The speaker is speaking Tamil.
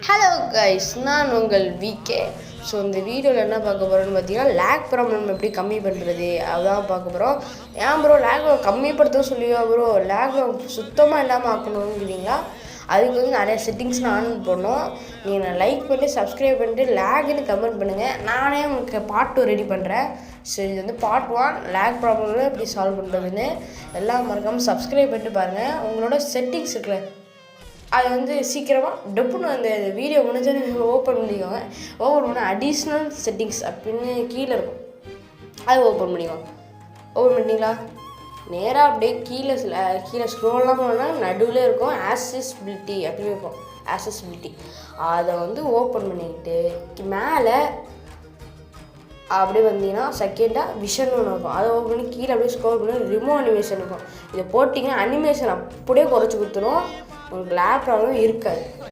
ஹலோ கைஸ், நான் உங்கள் விகே. ஸோ இந்த வீடியோவில் என்ன பார்க்க போகிறோன்னு பார்த்தீங்கன்னா, லேக் ப்ராப்ளம் எப்படி கம்மி பண்ணுறது அதுதான் பார்க்க போகிறோம். ஏன் ப்ரோ லேக் கம்மிப்படுத்த சொல்லியா ப்ரோ, லேக் சுத்தமாக இல்லாமல் ஆக்கணுங்கிறீங்களா? அதுக்கு வந்து நிறைய செட்டிங்ஸ்லாம் ஆன் பண்ணணும். நீங்கள் லைக் பண்ணி சப்ஸ்கிரைப் பண்ணிட்டு லேக்னு கமெண்ட் பண்ணுங்கள். நானே உங்களுக்கு பார்ட் 2 ரெடி பண்ணுறேன். ஸோ இது வந்து பார்ட் 1 லேக் ப்ராப்ளம் எப்படி சால்வ் பண்ணுறதுன்னு எல்லாம் மறக்காமல் சப்ஸ்கிரைப் பண்ணிட்டு பாருங்கள். உங்களோட செட்டிங்ஸ் இருக்குல்ல, அது வந்து சீக்கிரமாக டப்புன்னு அந்த வீடியோ முடிஞ்சால் ஓப்பன் பண்ணிக்கோங்க. ஓப்பன் பண்ண அடிஷ்னல் செட்டிங்ஸ் அப்படின்னு கீழே இருக்கும், அது ஓப்பன் பண்ணிக்கோங்க. ஓப்பன் பண்ணிங்களா, நேராக அப்படியே கீழே ஸ்க்ரோல்லாம் பண்ணால் நடுவில் இருக்கும் ஆக்சஸிபிலிட்டி அப்படின்னு இருக்கும். ஆக்சஸிபிலிட்டி அதை வந்து ஓப்பன் பண்ணிக்கிட்டு மேலே அப்படியே வந்தீங்கன்னா செகண்டாக விஷன் ஒன்று இருக்கும். அதை ஓப்பன் பண்ணி கீழே அப்படியே ஸ்க்ரோல் பண்ணி ரிமூவ் அனிமேஷன் இருக்கும். இதை போட்டிங்கன்னா அனிமேஷன் அப்படியே குறைச்சி கொடுத்துரும். உங்களுக்கு லேப் ப்ராப்ளம் இருக்காது.